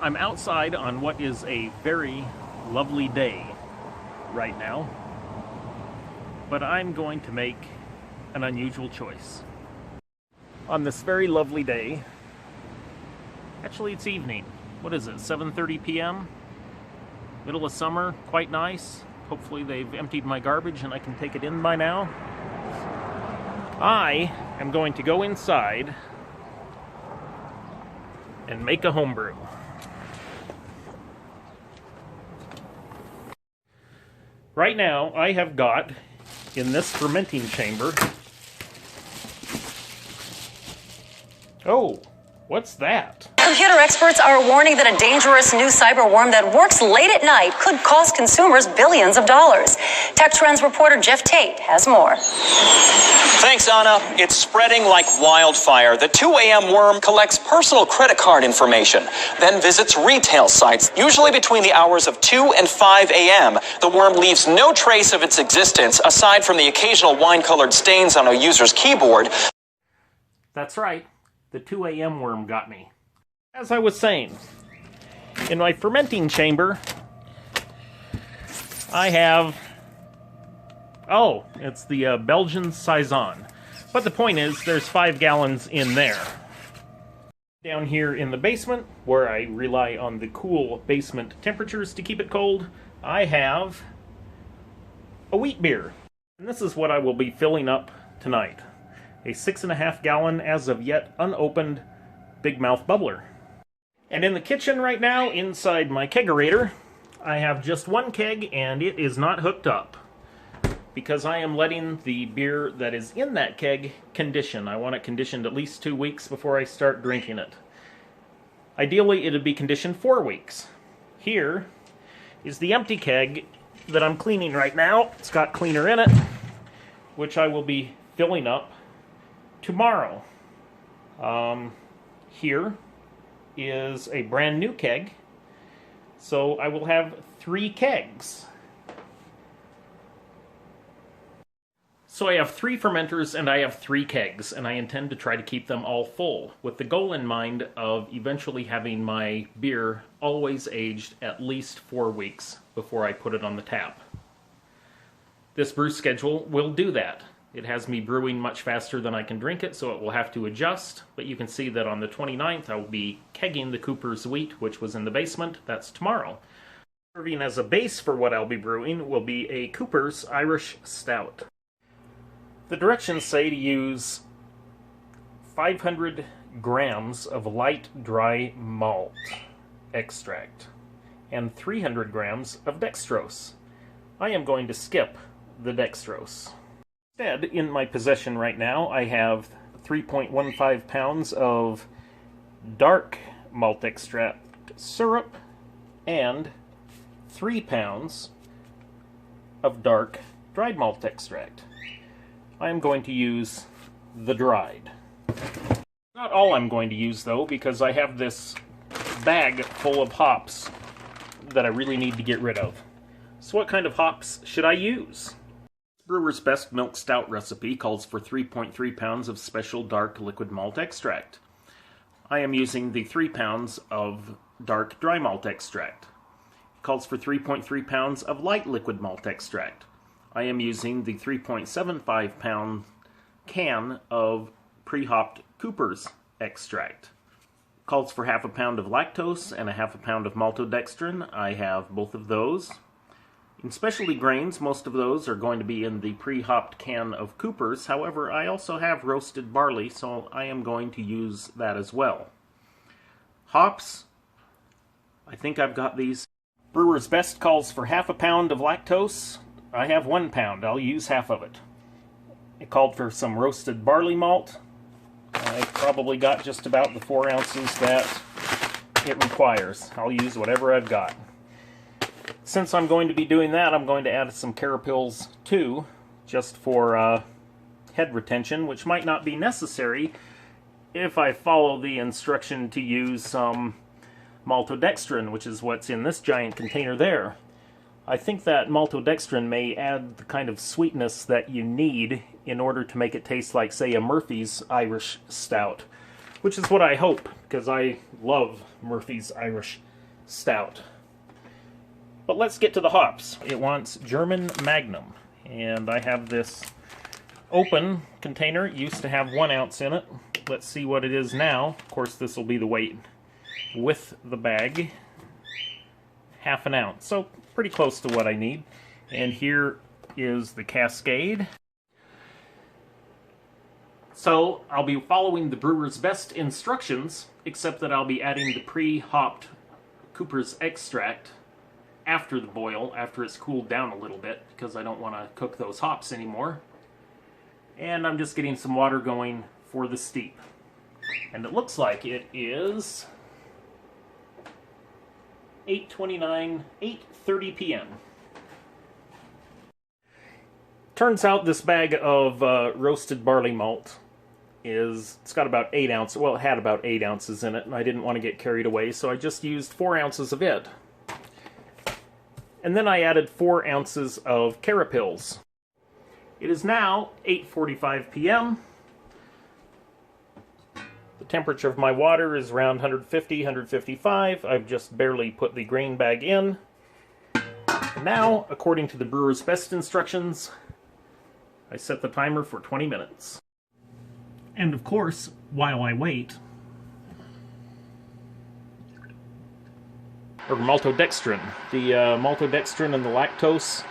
I'm outside on what is a very lovely day right now, but I'm going to make an unusual choice. On this very lovely day, actually it's evening, what is it, 7:30 p.m.? Middle of summer, quite nice. Hopefully they've emptied my garbage and I can take it in by now. I am going to go inside and make a homebrew. Right now, I have got, in this fermenting chamber... Oh, what's that? Computer experts are warning that a dangerous new cyberworm that works late at night could cost consumers billions of dollars. Tech Trends reporter Jeff Tate has more. Thanks, Anna. It's spreading like wildfire. The 2 a.m. worm collects personal credit card information, then visits retail sites, usually between the hours of 2 and 5 a.m. The worm leaves no trace of its existence, aside from the occasional wine-colored stains on a user's keyboard. That's right. The 2 a.m. worm got me. As I was saying, in my fermenting chamber, I have... Oh, it's the Belgian Saison. But the point is, there's 5 gallons in there. Down here in the basement, where I rely on the cool basement temperatures to keep it cold, I have a wheat beer. And this is what I will be filling up tonight. A 6.5 gallon, as of yet unopened, Big Mouth Bubbler. And in the kitchen right now, inside my kegerator, I have just one keg and it is not hooked up. Because I am letting the beer that is in that keg condition. I want it conditioned at least 2 weeks before I start drinking it. Ideally, it would be conditioned 4 weeks. Here is the empty keg that I'm cleaning right now. It's got cleaner in it, which I will be filling up tomorrow. Here is a brand new keg, so I will have 3 kegs. So I have 3 fermenters and I have 3 kegs, and I intend to try to keep them all full, with the goal in mind of eventually having my beer always aged at least 4 weeks before I put it on the tap. This brew schedule will do that. It has me brewing much faster than I can drink it, so it will have to adjust, but you can see that on the 29th I will be kegging the Cooper's wheat, which was in the basement. That's tomorrow. Serving as a base for what I'll be brewing will be a Cooper's Irish Stout. The directions say to use 500 grams of light dry malt extract and 300 grams of dextrose. I am going to skip the dextrose. Instead, in my possession right now, I have 3.15 pounds of dark malt extract syrup and 3 pounds of dark dried malt extract. I am going to use the dried. Not all I'm going to use, though, because I have this bag full of hops that I really need to get rid of. So what kind of hops should I use? Brewer's Best Milk Stout recipe calls for 3.3 pounds of special dark liquid malt extract. I am using the 3 pounds of dark dry malt extract. It calls for 3.3 pounds of light liquid malt extract. I am using the 3.75 pound can of pre-hopped Cooper's extract. It calls for half a pound of lactose and a half a pound of maltodextrin. I have both of those. In specialty grains, most of those are going to be in the pre-hopped can of Cooper's. However, I also have roasted barley, so I am going to use that as well. Hops, I think I've got these. Brewer's Best calls for half a pound of lactose. I have 1 pound. I'll use half of it. It called for some roasted barley malt. I probably got just about the 4 ounces that it requires. I'll use whatever I've got. Since I'm going to be doing that, I'm going to add some carapils too, just for head retention, which might not be necessary if I follow the instruction to use some maltodextrin, which is what's in this giant container there. I think that maltodextrin may add the kind of sweetness that you need in order to make it taste like, say, a Murphy's Irish Stout, which is what I hope, because I love Murphy's Irish stout. But let's get to the hops. It wants German Magnum, and I have this open container. It used to have 1 ounce in it. Let's see what it is now. Of course, this will be the weight with the bag. 1/2 ounce, so pretty close to what I need. And here is the Cascade. So I'll be following the brewer's best instructions, except that I'll be adding the pre-hopped Cooper's extract after the boil, after it's cooled down a little bit, because I don't want to cook those hops anymore. And I'm just getting some water going for the steep. And it looks like it is 8:30 p.m. Turns out this bag of roasted barley malt it's got about 8 ounces, well, it had about 8 ounces in it, and I didn't want to get carried away, so I just used 4 ounces of it. And then I added 4 ounces of carapils. It is now 8:45 p.m. The temperature of my water is around 150, 155. I've just barely put the grain bag in. And now, according to the brewer's best instructions, I set the timer for 20 minutes. And of course, while I wait, or maltodextrin. The maltodextrin and the lactose,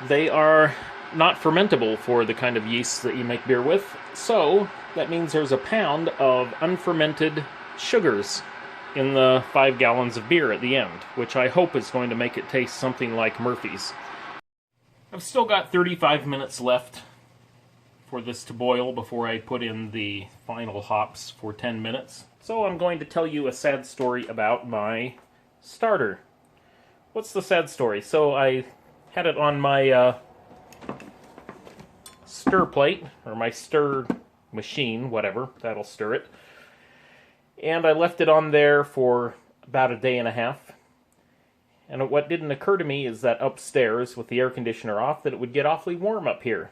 they are not fermentable for the kind of yeast that you make beer with, so that means there's a pound of unfermented sugars in the 5 gallons of beer at the end, which I hope is going to make it taste something like Murphy's. I've still got 35 minutes left for this to boil before I put in the final hops for 10 minutes, so I'm going to tell you a sad story about my starter. What's the sad story? So I had it on my stir plate, or my stir machine, whatever, that'll stir it. And I left it on there for about a day and a half. And what didn't occur to me is that upstairs, with the air conditioner off, that it would get awfully warm up here.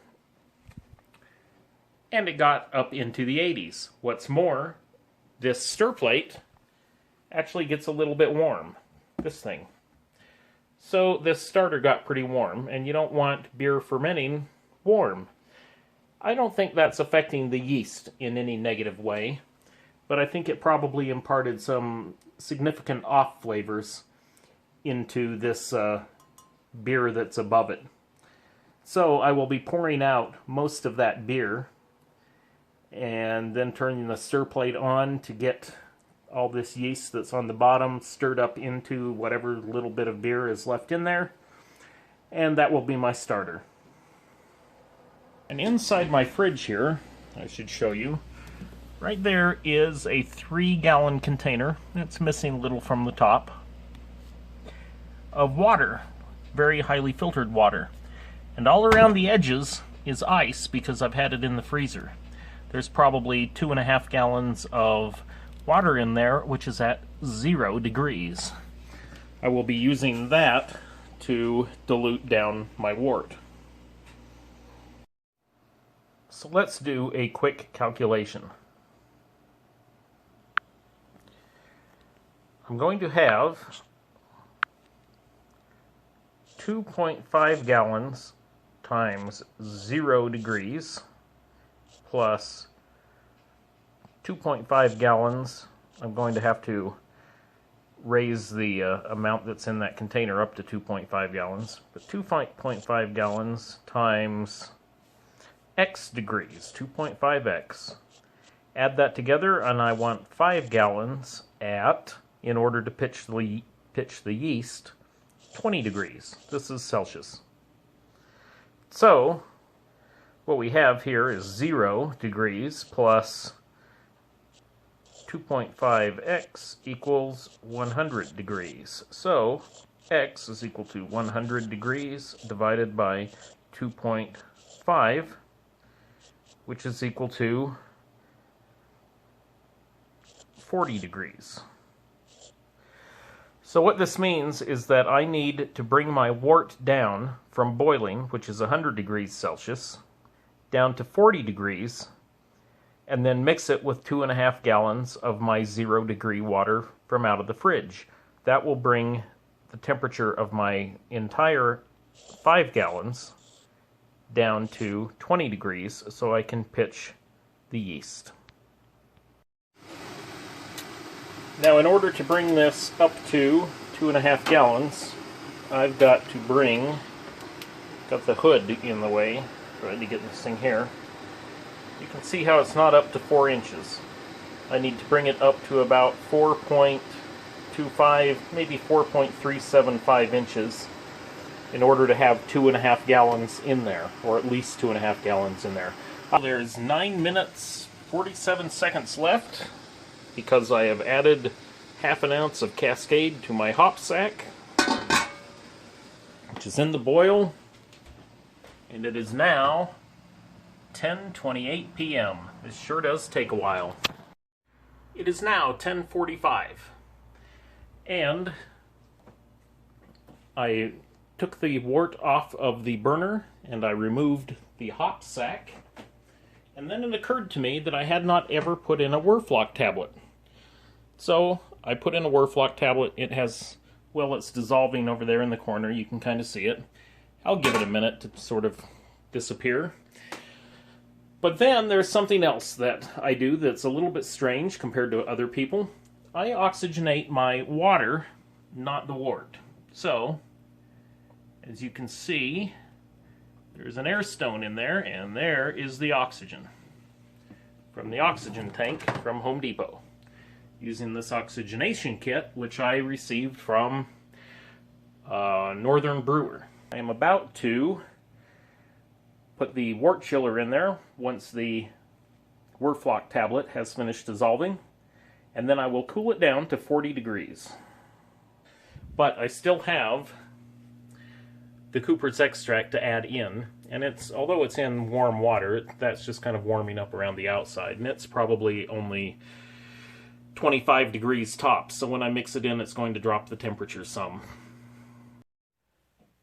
And it got up into the 80s. What's more, this stir plate actually gets a little bit warm. This thing. So this starter got pretty warm, and you don't want beer fermenting warm. I don't think that's affecting the yeast in any negative way, but I think it probably imparted some significant off flavors into this beer that's above it. So I will be pouring out most of that beer and then turning the stir plate on to get all this yeast that's on the bottom stirred up into whatever little bit of beer is left in there, and that will be my starter. And inside my fridge here, I should show you, right there is a 3-gallon container, it's missing a little from the top, of water, very highly filtered water. And all around the edges is ice because I've had it in the freezer. There's probably 2.5 gallons of water in there, which is at 0 degrees. I will be using that to dilute down my wort. So let's do a quick calculation. I'm going to have 2.5 gallons times 0 degrees plus 2.5 gallons. I'm going to have to raise the amount that's in that container up to 2.5 gallons. But 2.5 gallons times x degrees, 2.5x. Add that together, and I want 5 gallons at, in order to pitch the yeast, 20 degrees. This is Celsius. So, what we have here is 0 degrees plus 2.5x equals 100 degrees. So, x is equal to 100 degrees divided by 2.5, which is equal to 40 degrees. So what this means is that I need to bring my wort down from boiling, which is 100 degrees Celsius, down to 40 degrees, and then mix it with 2.5 gallons of my 0 degree water from out of the fridge. That will bring the temperature of my entire 5 gallons down to 20 degrees so I can pitch the yeast. Now, in order to bring this up to 2.5 gallons, I've got to got the hood in the way, trying to get this thing here. You can see how it's not up to 4 inches. I need to bring it up to about 4.25, maybe 4.375 inches in order to have 2.5 gallons in there, or at least 2.5 gallons in there. There's 9 minutes 47 seconds left because I have added half an ounce of Cascade to my hop sack, which is in the boil, and it is now 10:28 p.m. This sure does take a while. It is now 10:45, and I took the wort off of the burner and I removed the hop sack, and then it occurred to me that I had not ever put in a whirfloc tablet. So I put in a whirfloc tablet. It has, well, it's dissolving over there in the corner. You can kind of see it. I'll give it a minute to sort of disappear. But then there's something else that I do that's a little bit strange compared to other people. I oxygenate my water, not the wort. So, as you can see, there's an air stone in there, and there is the oxygen from the oxygen tank from Home Depot, using this oxygenation kit, which I received from Northern Brewer. I am about to put the wort chiller in there once the whirfloc tablet has finished dissolving, and then I will cool it down to 40 degrees. But I still have the Cooper's extract to add in, and although it's in warm water, that's just kind of warming up around the outside, and it's probably only 25 degrees tops, so when I mix it in, it's going to drop the temperature some.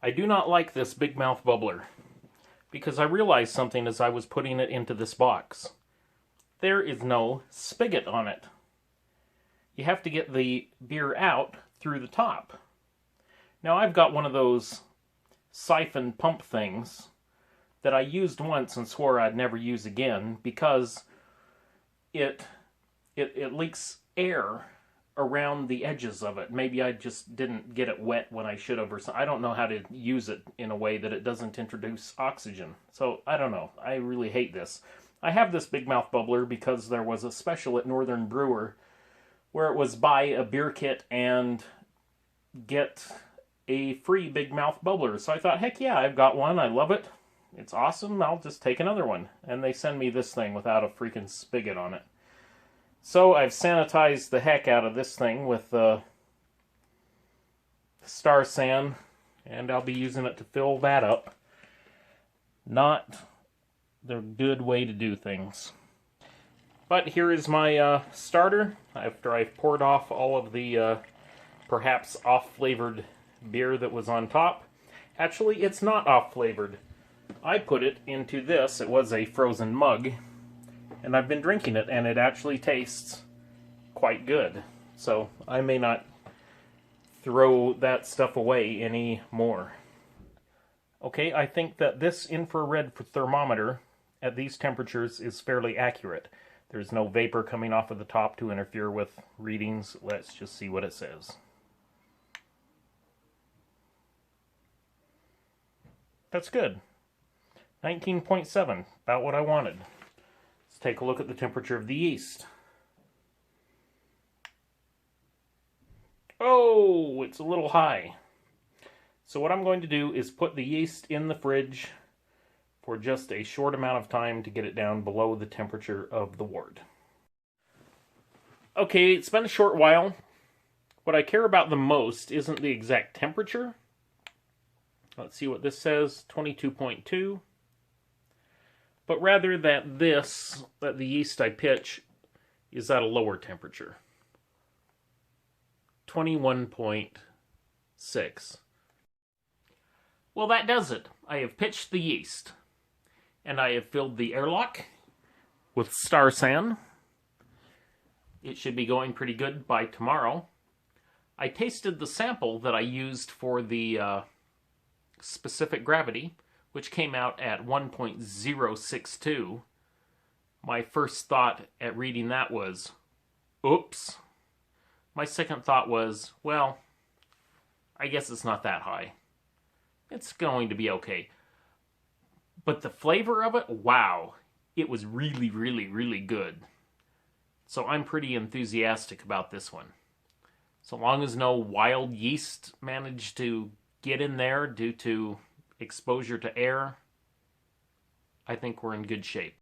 I do not like this big mouth bubbler, because I realized something as I was putting it into this box. There is no spigot on it. You have to get the beer out through the top. Now, I've got one of those siphon pump things that I used once and swore I'd never use again because it leaks air around the edges of it. Maybe I just didn't get it wet when I should have, or something. I don't know how to use it in a way that it doesn't introduce oxygen. So, I don't know. I really hate this. I have this big mouth bubbler because there was a special at Northern Brewer where it was buy a beer kit and get a free big mouth bubbler. So I thought, heck yeah, I've got one. I love it. It's awesome. I'll just take another one. And they send me this thing without a freaking spigot on it. So I've sanitized the heck out of this thing with Star San, and I'll be using it to fill that up. Not the good way to do things. But here is my starter, after I've poured off all of the perhaps off-flavored beer that was on top. Actually, it's not off-flavored. I put it into this. It was a frozen mug, and I've been drinking it, and it actually tastes quite good. So I may not throw that stuff away anymore. Okay, I think that this infrared thermometer at these temperatures is fairly accurate. There's no vapor coming off of the top to interfere with readings. Let's just see what it says. That's good. 19.7, about what I wanted. Let's take a look at the temperature of the yeast. Oh, it's a little high. So what I'm going to do is put the yeast in the fridge for just a short amount of time to get it down below the temperature of the wort. Okay, it's been a short while. What I care about the most isn't the exact temperature. Let's see what this says, 22.2. But rather that the yeast I pitch is at a lower temperature. 21.6. Well, that does it. I have pitched the yeast. And I have filled the airlock with Star San. It should be going pretty good by tomorrow. I tasted the sample that I used for the specific gravity, which came out at 1.062. My first thought at reading that was, oops. My second thought was, well, I guess it's not that high. It's going to be okay. But the flavor of it, wow. It was really, really, really good. So I'm pretty enthusiastic about this one. So long as no wild yeast managed to get in there due to exposure to air, I think we're in good shape.